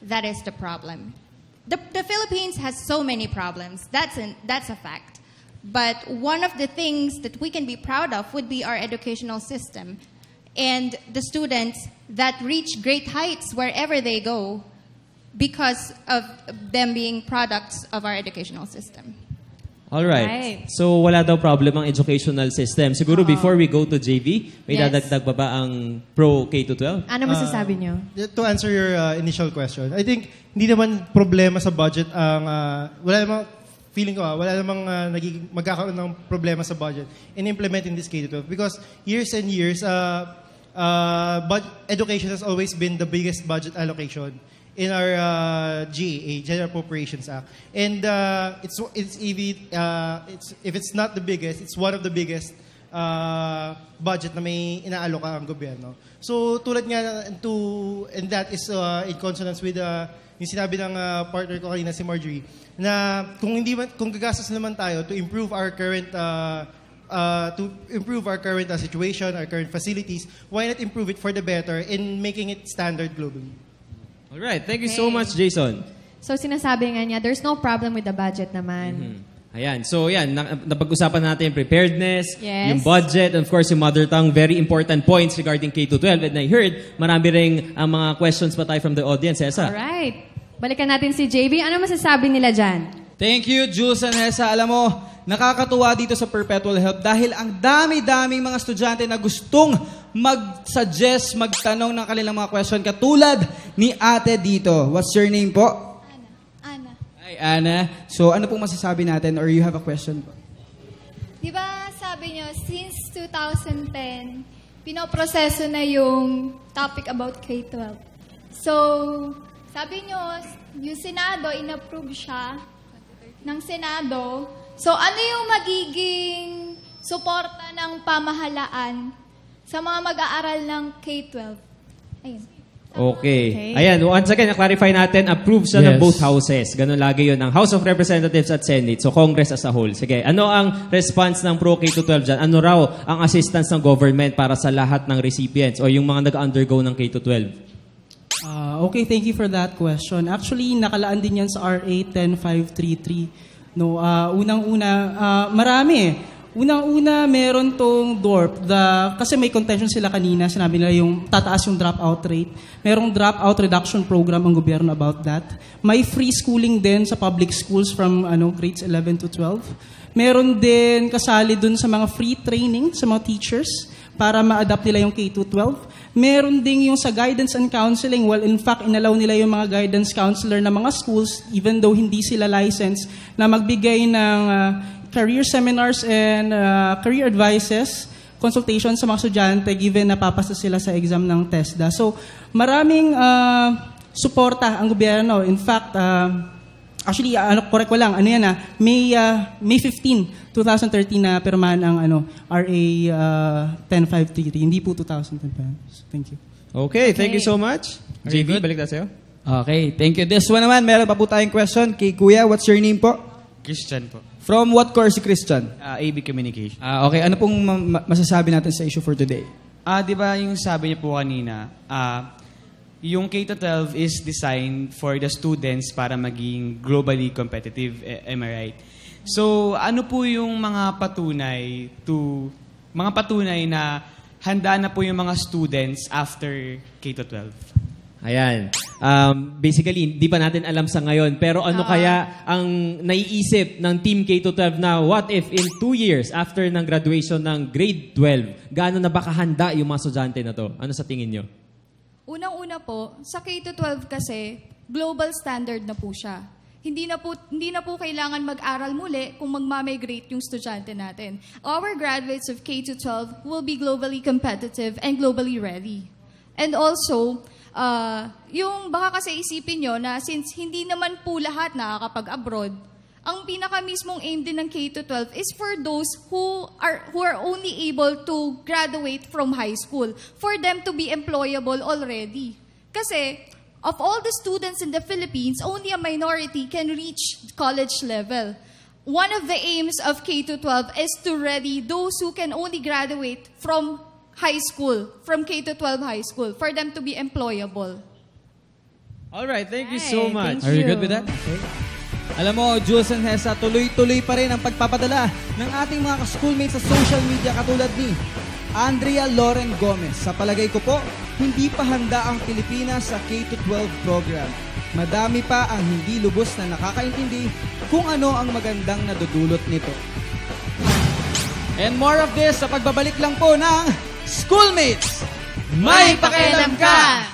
that is the problem. The Philippines has so many problems. That's a fact. But one of the things that we can be proud of would be our educational system and the students that reach great heights wherever they go because of them being products of our educational system. Alright. So, wala daw problem ang educational system. Siguro before we go to JV, may dadagdag pa ba ang pro K-12? Ano masasabi niyo? To answer your initial question, I think hindi naman problema sa budget ang wala namang feeling ko wala namang magkakaroon ng problema sa budget in implementing this K-12 because years and years but education has always been the biggest budget allocation in our GAA, General Appropriations Act. And if it's not the biggest, it's one of the biggest budget na may inaaloka ang gobyerno. So tulad nga and that is in consonance with yung sinabi ng partner ko kanina si Marjorie, na kung gagastos naman tayo to improve our current situation, our current facilities, why not improve it for the better in making it standard globally? All right, thank you so much, Jason. So sinasabi nga niya, there's no problem with the budget naman. Ayan. So, yan. Napag-usapan natin yung preparedness, Yes. yung budget, and of course, yung mother tongue. Very important points regarding K-12. And I heard, marami rin ang mga questions pa tayo from the audience. Hesa. Alright. Balikan natin si JB. Ano masasabi nila dyan? Thank you, Jules and Hesa. Alam mo, nakakatuwa dito sa Perpetual Help dahil ang dami-daming mga estudyante na gustong mag-suggest, magtanong ng kanilang mga question katulad ni ate dito. What's your name po? Hi, Ana. So, ano pong masasabi natin or you have a question po? Di ba sabi nyo, since 2010, pinoproseso na yung topic about K-12. So, sabi nyo, yung Senado, inapprove siya ng Senado. So, ano yung magiging suporta ng pamahalaan sa mga mag-aaral ng K-12? Ayun. Okay. Ayan, once again, na-clarify natin, approve siya ng both houses. Ganun lagi yun, ng House of Representatives at Senate. So, Congress as a whole. Sige, ano ang response ng Pro K-12 dyan? Ano raw ang assistance ng government para sa lahat ng recipients o yung mga nag-undergo ng K-12? Okay, thank you for that question. Actually, nakalaan din yan sa RA 10533. No, unang-una, marami. Unang-una, meron tong DORP. Kasi may contention sila kanina, sinabi nila yung tataas yung dropout rate. Merong dropout reduction program ang gobyerno about that. May free schooling din sa public schools from grades 11 to 12. Meron din kasali dun sa mga free training sa mga teachers para ma-adapt nila yung K-12. Meron din yung sa guidance and counseling. Well, in fact, inalaw nila yung mga guidance counselor na mga schools, even though hindi sila licensed, na magbigay ng career seminars and career advices, consultations sa mga estudyante given na papasa sila sa exam ng TESDA. So, maraming suporta ang gobyerno. In fact, actually, correct ko lang, May 15, 2013 na pirmahan ang RA 10533. Hindi po 2010. Thank you. Okay, thank you so much. JV, balik na sa'yo. Okay, thank you. This one naman, meron pa po tayong question. Kay Kuya, what's your name po? Christian po. From what course si Christian? AB Communication. Okay, ano pong masasabi natin sa issue for today? Di ba yung sabi niyo po kanina, yung K-12 is designed for the students para maging globally competitive. Am I right? So, ano po yung mga patunay na handa na po yung mga students after K-12? Ayan. Basically, hindi pa natin alam sa ngayon. Pero ano kaya ang naiisip ng Team K-12 na what if in 2 years after ng graduation ng grade 12, gaano na ba kahanda yung mga estudyante na to? Ano sa tingin nyo? Unang-una po, sa K-12 kasi, global standard na po siya. Hindi na po kailangan mag-aral muli kung magmamigrate yung estudyante natin. Our graduates of K-12 will be globally competitive and globally ready. And also, yung baka kasi isipin nyo na since hindi naman po lahat nakakapag-abroad, ang pinaka mismong aim din ng K-12 is for those who are only able to graduate from high school, for them to be employable already. Kasi of all the students in the Philippines, only a minority can reach college level. One of the aims of K-12 is to ready those who can only graduate from high school, from K-12 high school, for them to be employable. All right, thank you so much. Are you good with that? Okay. Alam mo, Jules and Hesa, tuloy-tuloy pa rin ang pagpapadala ng ating mga ka-schoolmates sa social media katulad ni Andrea Loren Gomez. Sa palagay ko po, hindi pa handa ang Pilipinas sa K-12 program. Madami pa ang hindi lubos na nakakaintindi kung ano ang magandang nadudulot nito. And more of this sa pagbabalik lang po ng Schoolmates! May pakialam ka!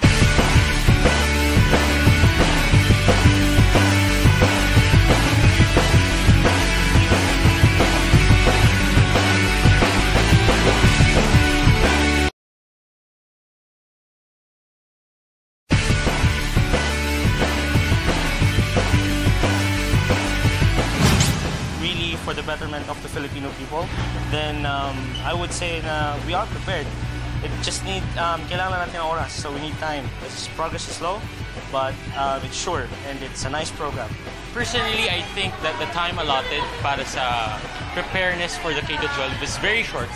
really for the betterment of the Filipino people, then I would say na we are prepared. It just need, kailangan natin ng oras, so we need time. This progress is slow, but it's sure, and it's a nice program. Personally, I think that the time allotted para sa preparedness for the K-12 is very short.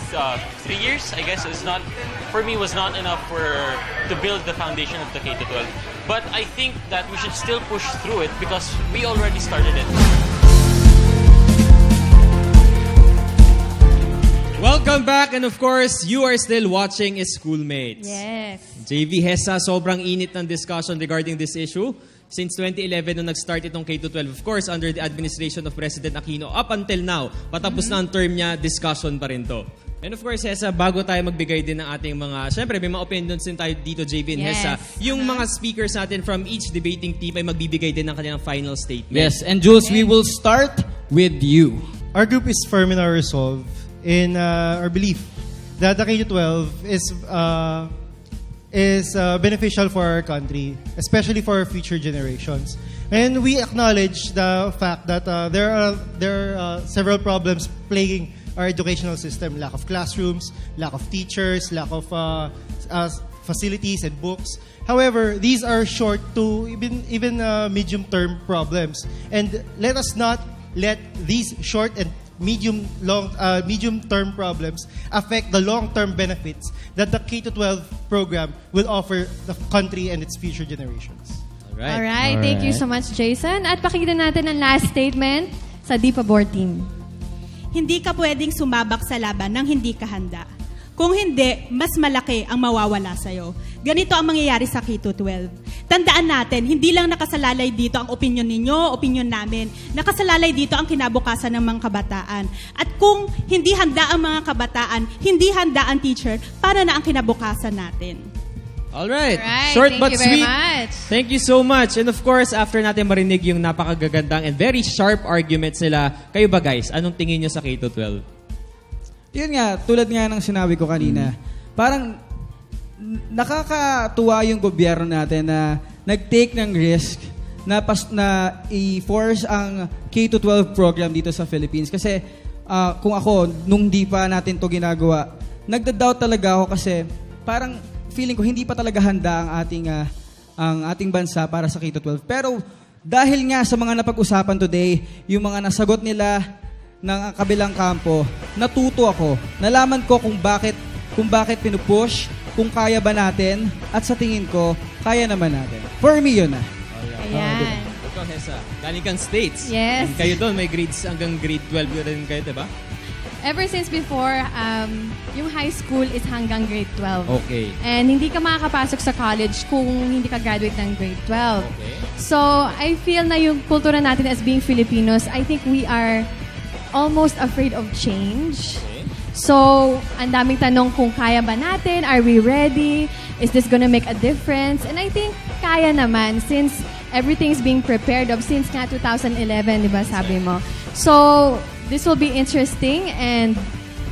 3 years, I guess, is not, for me, was not enough to build the foundation of the K-12. But I think that we should still push through it because we already started it. Welcome back, and of course, you are still watching Schoolmates. Yes. JV Hessa, sobrang init ng discussion regarding this issue. Since 2011, nung nag-start itong K-12, of course, under the administration of President Aquino, up until now, patapos na ang term niya, discussion pa rin to. And of course, Hessa, bago tayo magbigay din ng ating mga, syempre, may mga opinions din tayo dito, JV and Hessa. Yung mga speakers natin from each debating team ay magbibigay din ng kanilang final statement. Yes, and Jules, we will start with you. Our group is firm in our resolve, in our belief that the K-12 is beneficial for our country, especially for our future generations. And we acknowledge the fact that there are several problems plaguing our educational system: lack of classrooms, lack of teachers, lack of facilities and books. However, these are short to even medium-term problems, and let us not let these short and medium-term problems affect the long-term benefits that the K-12 program will offer the country and its future generations. All right. Thank you so much, Jason. At pakinggan natin ang last statement sa DIPA board team. Hindi ka pwedeng sumabak sa laban nang hindi ka handa. Kung hindi, mas malaki ang mawawala sa'yo. Ganito ang mangyayari sa K-12. Tandaan natin, hindi lang nakasalalay dito ang opinion ninyo, opinion namin. Nakasalalay dito ang kinabukasan ng mga kabataan. At kung hindi handa ang mga kabataan, hindi handa ang teacher, para na ang kinabukasan natin. Alright. Short Thank but you very sweet. much. Thank you so much. And of course, after natin marinig yung napakagagandang and very sharp arguments nila, kayo ba guys, anong tingin nyo sa K-12? Yun nga, tulad nga ng sinabi ko kanina, parang nakakatuwa yung gobyerno natin na nag-take ng risk na i-force ang K-12 program dito sa Philippines. Kasi kung ako, nung di pa natin to ginagawa, nagda-doubt talaga ako kasi parang feeling ko hindi pa talaga handa ang ating bansa para sa K-12. Pero dahil nga sa mga napag-usapan today, yung mga nasagot nila ng kabilang kampo, natuto ako. Nalaman ko kung bakit pinupush, kung kaya ba natin, at sa tingin ko, kaya naman natin. For me, yun na. Ayan. Ikaw, Hessa, galing kang States. Yes. And kayo doon, may grades hanggang grade 12 rin kayo, diba? Ever since before, yung high school is hanggang grade 12. Okay. And hindi ka makakapasok sa college kung hindi ka graduate ng grade 12. Okay. So, I feel na yung kultura natin as being Filipinos, I think we are almost afraid of change. Okay. So, ang daming tanong kung kaya ba natin? Are we ready? Is this gonna make a difference? And I think kaya naman since everything's being prepared of since nga 2011, di ba sabi mo? So, this will be interesting and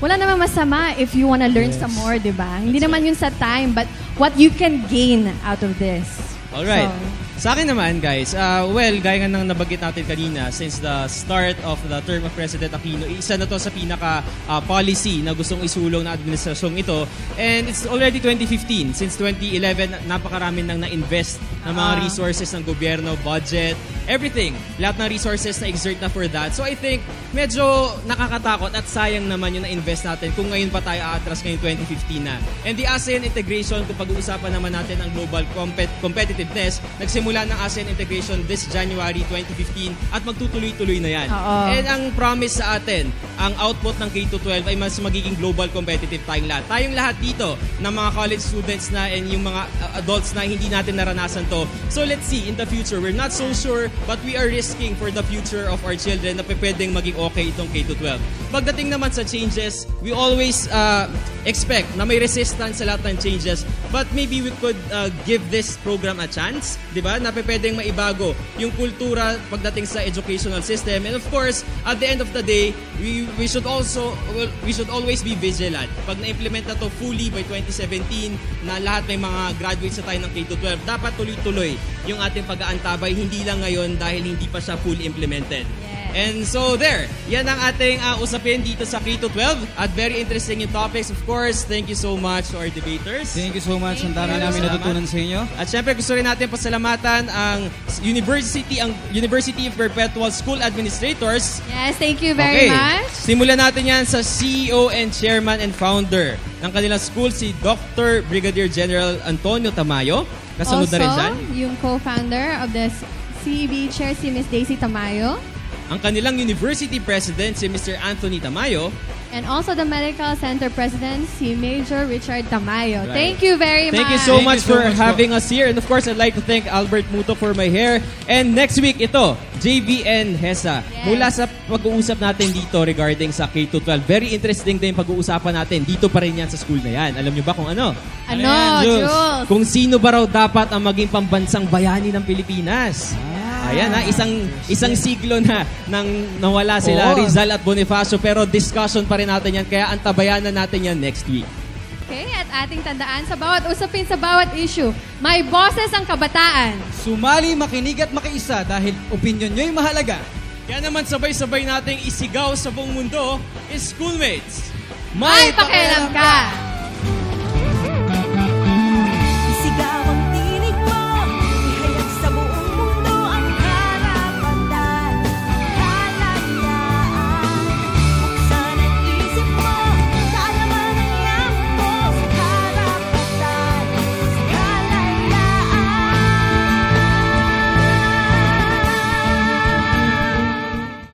wala namang masama if you wanna learn some more, di ba? Hindi naman yun sa time, but what you can gain out of this. Alright. So, sa akin naman, guys, well, gaya nga nang nabanggit natin kanina, since the start of the term of President Aquino, isa na to sa pinaka-policy na gustong isulong na administrasyong ito. And it's already 2015. Since 2011, napakarami nang na-invest ng mga resources ng gobyerno, budget, everything. Lahat ng resources na exert na for that. So I think, medyo nakakatakot at sayang naman yung na-invest natin kung ngayon pa tayo aatras ngayong 2015 na. And the ASEAN integration, kung pag-uusapan naman natin ang global competitiveness, nagsimula ng ASEAN integration this January 2015 at magtutuloy-tuloy na yan. And ang promise sa atin, ang output ng K-12 ay mas magiging global competitive tayong lahat. Tayong lahat dito ng mga college students na and yung mga adults na hindi natin naranasan to. So let's see, in the future, we're not so sure but we are risking for the future of our children na pwedeng maging okay itong K-12. Pagdating naman sa changes, we always expect na may resistance sa lahat ng changes but maybe we could give this program a chance, di ba? Na pwedeng maibago yung kultura pagdating sa educational system. And of course, at the end of the day, we should always be vigilant. Pag na-implement na to fully by 2017, na lahat may mga graduates na tayo ng K-12, dapat tuloy-tuloy yung ating pag-aantabay, hindi lang ngayon dahil hindi pa siya fully implemented. Yes. And so there, yan ang ating usapin dito sa K-12 at very interesting yung topics. Of course, thank you so much to our debaters. Thank you so much. Ang dami namin natutunan sa inyo. At syempre gusto rin natin pasalamatan ang University of Perpetual School Administrators. Yes, thank you very much. Simulan natin yan sa CEO and Chairman and Founder ng kanilang school, si Dr. Brigadier General Antonio Tamayo. Kasunod na rin dyan. Yung co-founder of the CEB Chair, si Ms. Daisy Tamayo. Ang kanilang University President, si Mr. Anthony Tamayo. And also the Medical Center President, si Major Richard Tamayo. Right. Thank you very much. Thank you so much for having us here. And of course, I'd like to thank Albert Muto for my hair. And next week, ito, JVN Hesa. Mula sa pag-uusap natin dito regarding sa K-12, very interesting din pag-uusapan natin. Dito pa rin yan sa school na yan. Alam nyo ba kung ano? Ano, Jules? Kung sino ba raw dapat ang maging pambansang bayani ng Pilipinas. Ayan ha, isang siglo na nang nawala sila Rizal at Bonifacio, pero discussion pa rin natin yan, kaya antabayanan natin yan next week. Okay, at ating tandaan sa bawat usapin, sa bawat issue, may boses ang kabataan. Sumali, makinig at makiisa dahil opinion nyo'y mahalaga. Kaya naman sabay-sabay nating isigaw sa buong mundo is Schoolmates. May pakialam ka!